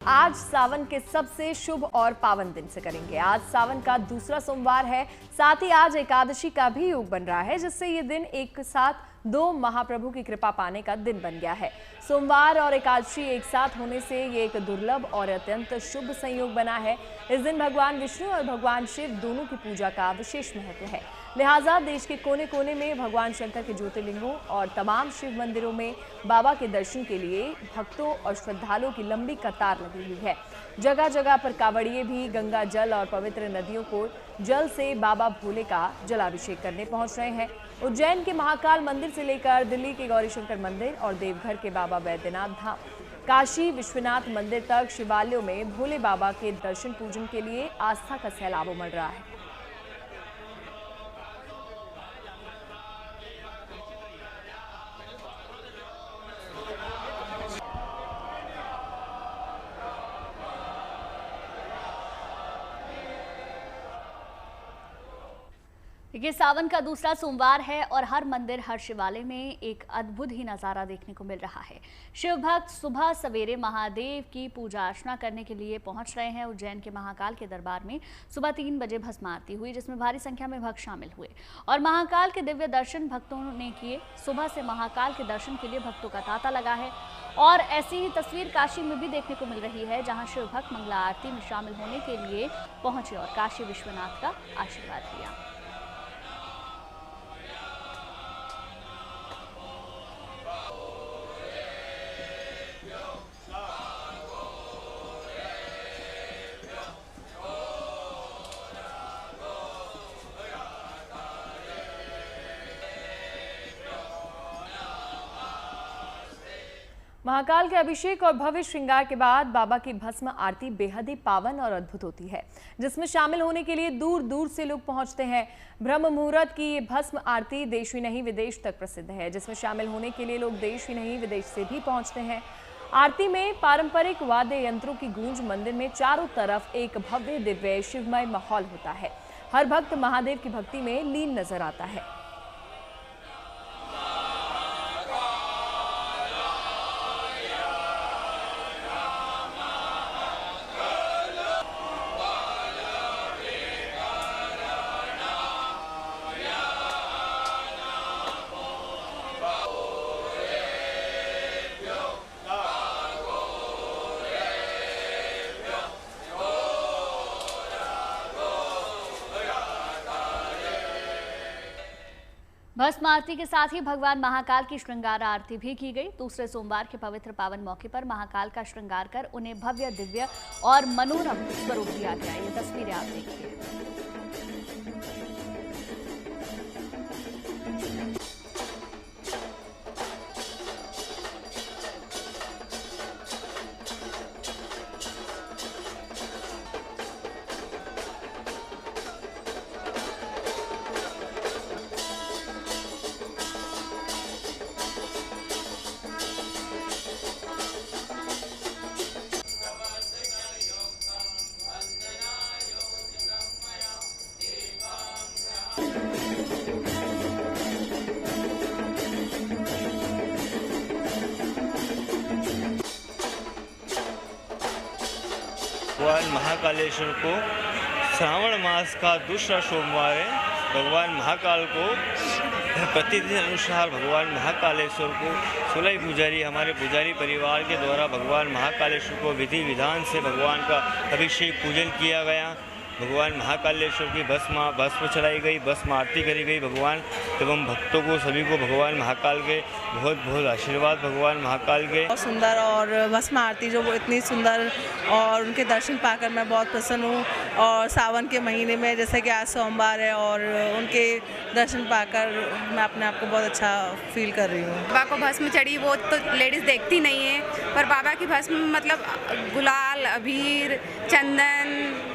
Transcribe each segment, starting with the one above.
आज सावन के सबसे शुभ और पावन दिन से करेंगे। आज सावन का दूसरा सोमवार है, साथ ही आज एकादशी का भी योग बन रहा है, जिससे ये दिन एक साथ दो महाप्रभु की कृपा पाने का दिन बन गया है। सोमवार और एकादशी एक साथ होने से ये एक दुर्लभ और अत्यंत शुभ संयोग बना है। इस दिन भगवान विष्णु और भगवान शिव दोनों की पूजा का विशेष महत्व है। लिहाजा देश के कोने कोने में भगवान शंकर के ज्योतिर्लिंगों और तमाम शिव मंदिरों में बाबा के दर्शन के लिए भक्तों और श्रद्धालुओं की लंबी कतार लगी हुई है। जगह जगह पर कांवड़िए भी गंगा जल और पवित्र नदियों को जल से बाबा भोले का जलाभिषेक करने पहुंच रहे हैं। उज्जैन के महाकाल मंदिर से लेकर दिल्ली के गौरीशंकर मंदिर और देवघर के बाबा बैद्यनाथ धाम, काशी विश्वनाथ मंदिर तक शिवालयों में भोले बाबा के दर्शन पूजन के लिए आस्था का सैलाब उमड़ रहा है। देखिए, सावन का दूसरा सोमवार है और हर मंदिर, हर शिवालय में एक अद्भुत ही नज़ारा देखने को मिल रहा है। शिव भक्त सुबह सवेरे महादेव की पूजा अर्चना करने के लिए पहुंच रहे हैं। उज्जैन के महाकाल के दरबार में सुबह 3 बजे भस्म आरती हुई, जिसमें भारी संख्या में भक्त शामिल हुए और महाकाल के दिव्य दर्शन भक्तों ने किए। सुबह से महाकाल के दर्शन के लिए भक्तों का तांता लगा है और ऐसी ही तस्वीर काशी में भी देखने को मिल रही है, जहाँ शिव भक्त मंगला आरती में शामिल होने के लिए पहुंचे और काशी विश्वनाथ का आशीर्वाद लिया। महाकाल के अभिषेक और भव्य श्रृंगार के बाद बाबा की भस्म आरती बेहद ही पावन और अद्भुत होती है, जिसमें शामिल होने के लिए दूर दूर से लोग पहुंचते हैं। ब्रह्म मुहूर्त की ये भस्म आरती देश ही नहीं विदेश तक प्रसिद्ध है, जिसमें शामिल होने के लिए लोग देश ही नहीं विदेश से भी पहुंचते हैं। आरती में पारंपरिक वाद्य यंत्रों की गूंज मंदिर में चारों तरफ एक भव्य दिव्य शिवमय माहौल होता है। हर भक्त महादेव की भक्ति में लीन नजर आता है। भस्म आरती के साथ ही भगवान महाकाल की श्रृंगार आरती भी की गई। दूसरे सोमवार के पवित्र पावन मौके पर महाकाल का श्रृंगार कर उन्हें भव्य, दिव्य और मनोरम स्वरूप दिया गया। ये तस्वीरें आप देखिए। भगवान महाकालेश्वर को श्रावण मास का दूसरा सोमवार है। भगवान महाकाल को प्रतिदिन अनुसार भगवान महाकालेश्वर को 16 पुजारी, हमारे पुजारी परिवार के द्वारा भगवान महाकालेश्वर को विधि विधान से भगवान का अभिषेक पूजन किया गया। भगवान महाकालेश्वर की भस्म चढ़ाई गई, भस्म आरती करी गई। भगवान एवं भक्तों को, सभी को भगवान महाकाल के बहुत बहुत आशीर्वाद भगवान महाकाल के। बहुत सुंदर और भस्म आरती जो वो इतनी सुंदर, और उनके दर्शन पाकर मैं बहुत प्रसन्न हूँ। और सावन के महीने में जैसे कि आज सोमवार है और उनके दर्शन पाकर मैं अपने आप को बहुत अच्छा फील कर रही हूँ। बाबा को भस्म चढ़ी वो तो लेडीज़ देखती नहीं है, पर बाबा की भस्म मतलब गुलाल, अबीर, चंदन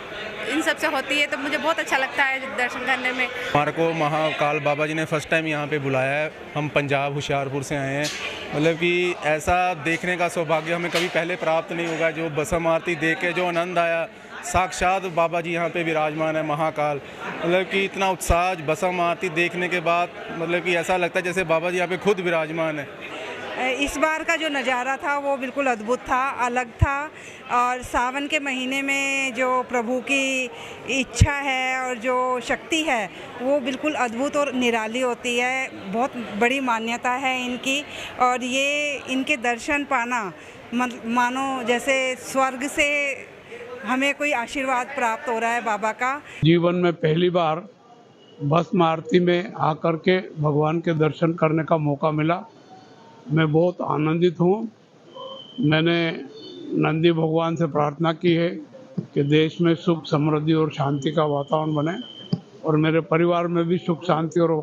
इन सब से होती है, तो मुझे बहुत अच्छा लगता है दर्शन करने में। हमारे को महाकाल बाबा जी ने फर्स्ट टाइम यहाँ पे बुलाया है। हम पंजाब होशियारपुर से आए हैं। मतलब कि ऐसा देखने का सौभाग्य हमें कभी पहले प्राप्त नहीं होगा। जो भस्म आरती देख के जो आनंद आया, साक्षात बाबा जी यहाँ पे विराजमान है महाकाल। मतलब कि इतना उत्साह भस्म आरती देखने के बाद, मतलब कि ऐसा लगता है जैसे बाबा जी यहाँ पे खुद विराजमान है। इस बार का जो नज़ारा था वो बिल्कुल अद्भुत था, अलग था। और सावन के महीने में जो प्रभु की इच्छा है और जो शक्ति है वो बिल्कुल अद्भुत और निराली होती है। बहुत बड़ी मान्यता है इनकी, और ये इनके दर्शन पाना मानो जैसे स्वर्ग से हमें कोई आशीर्वाद प्राप्त हो रहा है बाबा का। जीवन में पहली बार भस्म आरती में आकर के भगवान के दर्शन करने का मौका मिला। मैं बहुत आनंदित हूँ। मैंने नंदी भगवान से प्रार्थना की है कि देश में सुख समृद्धि और शांति का वातावरण बने और मेरे परिवार में भी सुख शांति और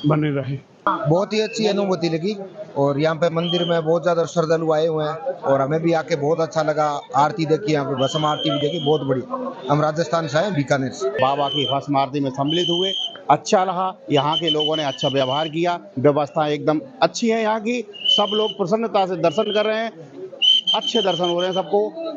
बनी रहे। बहुत ही अच्छी अनुभूति लगी और यहाँ पे मंदिर में बहुत ज़्यादा श्रद्धालु आए हुए हैं और हमें भी आके बहुत अच्छा लगा। आरती देखी, यहाँ पे भस्म आरती भी देखी, बहुत बड़ी। हम राजस्थान से आए, बीकानेर से। बाबा की भस्म आरती में सम्मिलित हुए, अच्छा रहा। यहाँ के लोगों ने अच्छा व्यवहार किया, व्यवस्था एकदम अच्छी है यहाँ की। सब लोग प्रसन्नता से दर्शन कर रहे हैं, अच्छे दर्शन हो रहे हैं सबको।